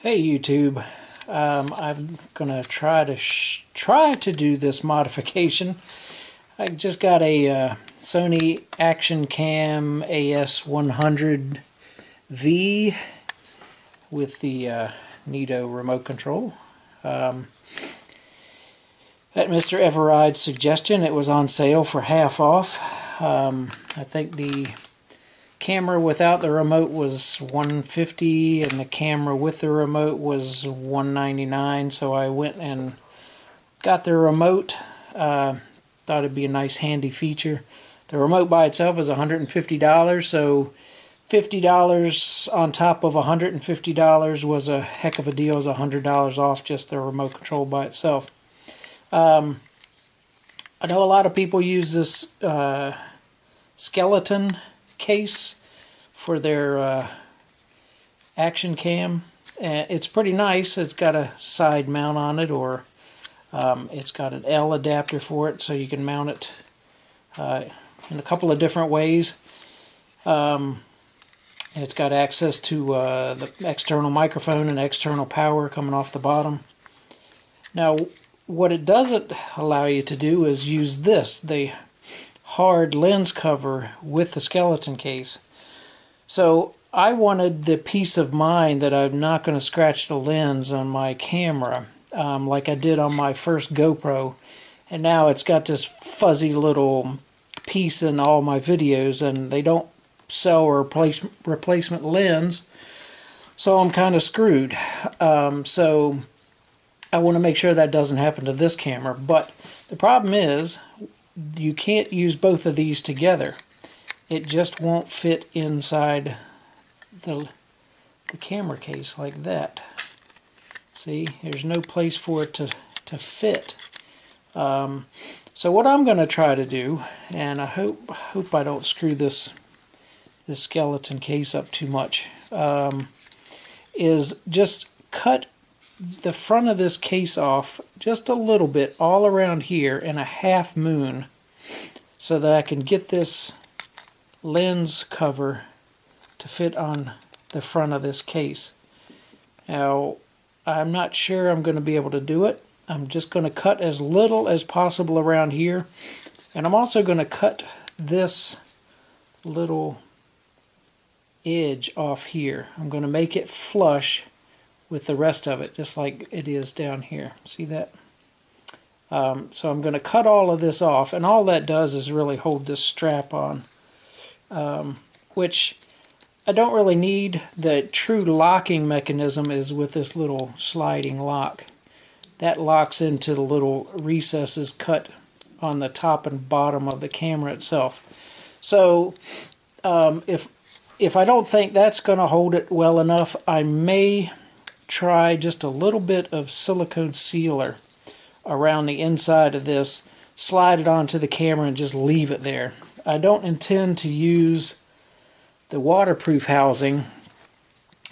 Hey YouTube, I'm gonna try to do this modification. I just got a Sony Action Cam AS100V with the Nito remote control. At Mr. Everride's suggestion, it was on sale for half off. I think the camera without the remote was $150 and the camera with the remote was $199, so I went and got the remote. Thought it'd be a nice handy feature. The remote by itself is $150, so $50 on top of $150 was a heck of a deal. It was $100 off just the remote control by itself. I know a lot of people use this skeleton case for their action cam. It's pretty nice. It's got a side mount on it, or it's got an L adapter for it, so you can mount it in a couple of different ways. It's got access to the external microphone and external power coming off the bottom. Now, what it doesn't allow you to do is use the hard lens cover with the skeleton case. So I wanted the peace of mind that I'm not going to scratch the lens on my camera like I did on my first GoPro, and now it's got this fuzzy little piece in all my videos, and they don't sell a replacement lens, so I'm kind of screwed. So I want to make sure that doesn't happen to this camera, but the problem is you can't use both of these together. It just won't fit inside the camera case like that. See, there's no place for it to fit. So what I'm going to try to do, and I hope I don't screw this skeleton case up too much, is just cut the front of this case off just a little bit all around here in a half moon, so that I can get this lens cover to fit on the front of this case. Now, I'm not sure I'm going to be able to do it. I'm just going to cut as little as possible around here, and I'm also going to cut this little edge off here. I'm going to make it flush with the rest of it, just like it is down here. See that? So I'm going to cut all of this off, and all that does is really hold this strap on, which I don't really need. The true locking mechanism is with this little sliding lock. That locks into the little recesses cut on the top and bottom of the camera itself. So if I don't think that's going to hold it well enough, I may try just a little bit of silicone sealer around the inside of this, slide it onto the camera, and just leave it there. I don't intend to use the waterproof housing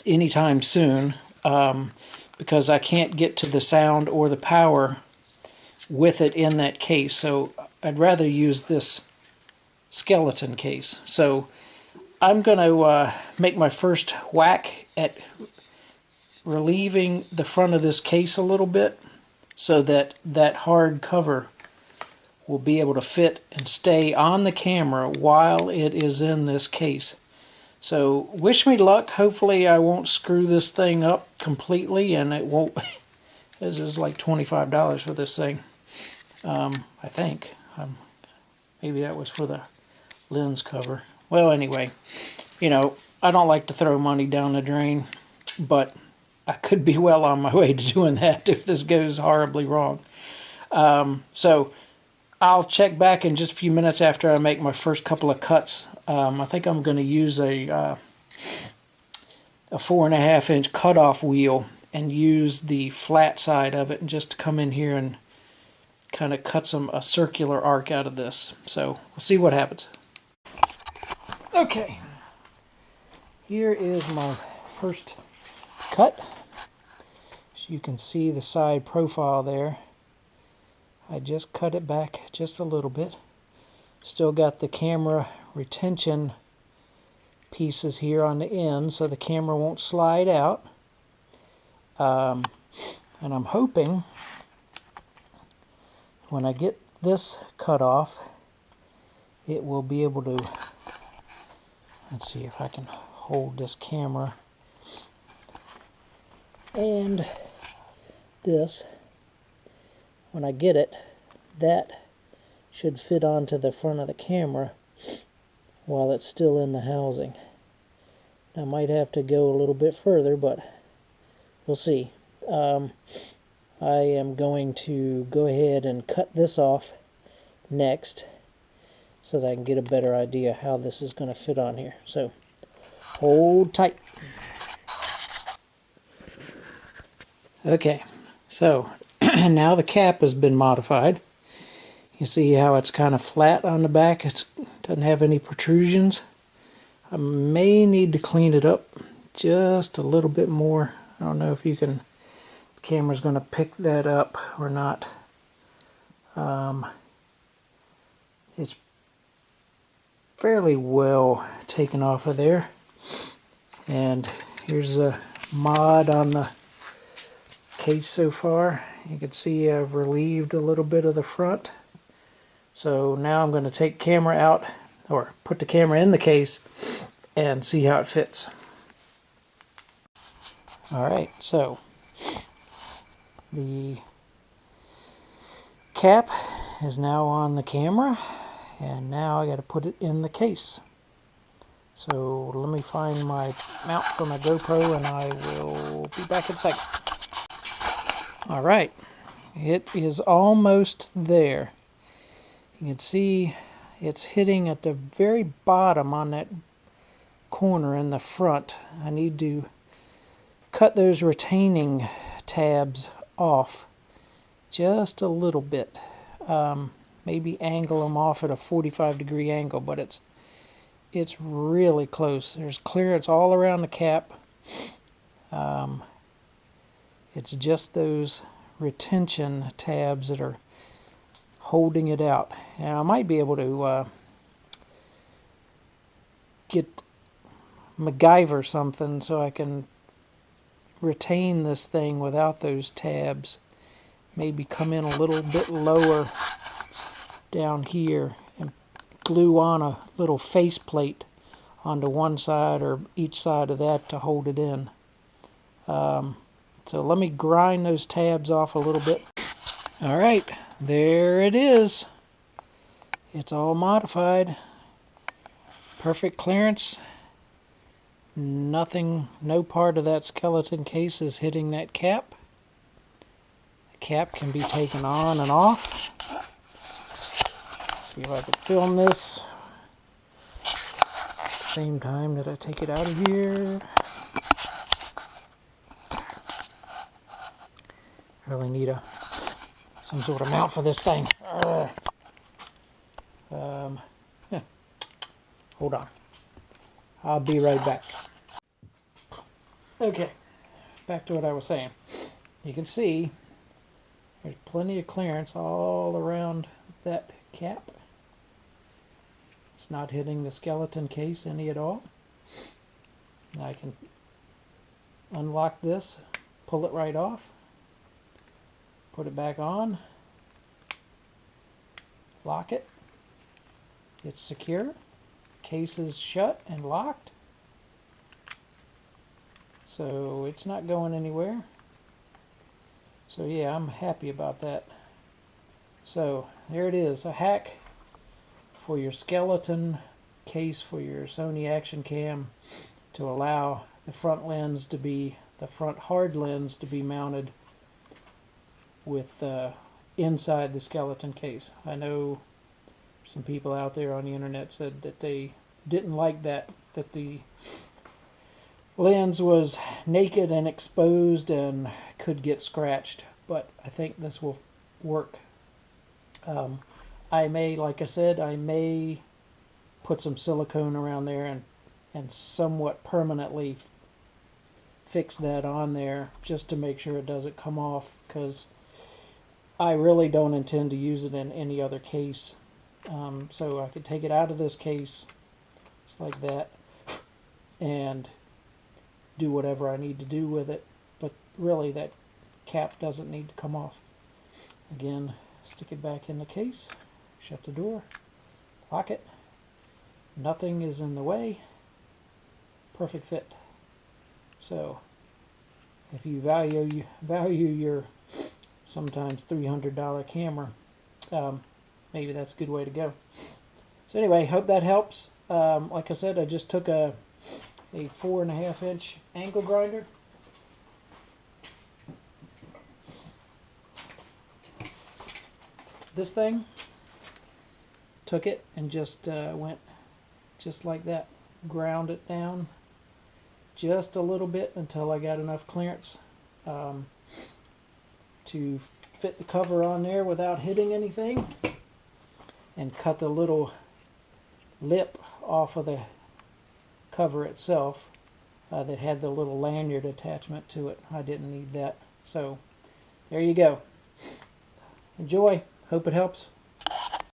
anytime soon because I can't get to the sound or the power with it in that case. So I'd rather use this skeleton case. So I'm going to make my first whack at relieving the front of this case a little bit, so that that hard cover will be able to fit and stay on the camera while it is in this case. So wish me luck. Hopefully I won't screw this thing up completely, and it won't. This is like $25 for this thing, I think. Maybe that was for the lens cover. Well, anyway, you know, I don't like to throw money down the drain, but I could be well on my way to doing that if this goes horribly wrong. So I'll check back in just a few minutes after I make my first couple of cuts. I think I'm going to use a 4.5-inch cutoff wheel and use the flat side of it, and just come in here and kind of cut a circular arc out of this. So we'll see what happens. Okay, here is my first cut. So you can see the side profile there. I just cut it back just a little bit. Still got the camera retention pieces here on the end, so the camera won't slide out. And I'm hoping when I get this cut off, it will be able to, let's see if I can hold this camera and this. When I get it, that should fit onto the front of the camera while it's still in the housing. I might have to go a little bit further, but we'll see. I am going to go ahead and cut this off next so that I can get a better idea how this is going to fit on here. So hold tight. Okay, so now the cap has been modified. You see how it's kind of flat on the back? It doesn't have any protrusions. I may need to clean it up just a little bit more. I don't know if you can, the camera's going to pick that up or not. It's fairly well taken off of there. And here's a mod on the case so far. You can see I've relieved a little bit of the front. So now I'm going to take camera out, or put the camera in the case and see how it fits. Alright, so the cap is now on the camera, and now I got to put it in the case. So let me find my mount for my GoPro and I will be back in a second. Alright, it is almost there. You can see it's hitting at the very bottom on that corner in the front. I need to cut those retaining tabs off just a little bit. Maybe angle them off at a 45-degree angle, but it's really close. There's clearance all around the cap. It's just those retention tabs that are holding it out. And I might be able to get MacGyver something so I can retain this thing without those tabs. Maybe come in a little bit lower down here and glue on a little face plate onto one side or each side of that to hold it in. So let me grind those tabs off a little bit. Alright, there it is. It's all modified. Perfect clearance. Nothing, no part of that skeleton case is hitting that cap. The cap can be taken on and off. See if I can film this. At the same time that I take it out of here. Really need some sort of mount for this thing. Hold on. I'll be right back. Okay, back to what I was saying. You can see there's plenty of clearance all around that cap. It's not hitting the skeleton case any at all. I can unlock this, pull it right off, put it back on, lock it. It's secure. Case is shut and locked. So it's not going anywhere. So yeah, I'm happy about that. So there it is, a hack for your skeleton case for your Sony Action Cam to allow the front lens to be, the front hard lens to be mounted with inside the skeleton case. I know some people out there on the internet said that they didn't like that the lens was naked and exposed and could get scratched, but I think this will work. I may, like I said, I may put some silicone around there and somewhat permanently fix that on there just to make sure it doesn't come off, because I really don't intend to use it in any other case. So I could take it out of this case just like that and do whatever I need to do with it. but really that cap doesn't need to come off. Again, stick it back in the case, shut the door, lock it. Nothing is in the way. Perfect fit. So if you value your sometimes $300 camera, maybe that's a good way to go. So anyway, hope that helps. Like I said, I just took a 4.5-inch angle grinder. This thing, took it and just went just like that. Ground it down just a little bit until I got enough clearance to fit the cover on there without hitting anything, and cut the little lip off of the cover itself that had the little lanyard attachment to it. I didn't need that. So there you go. Enjoy. Hope it helps.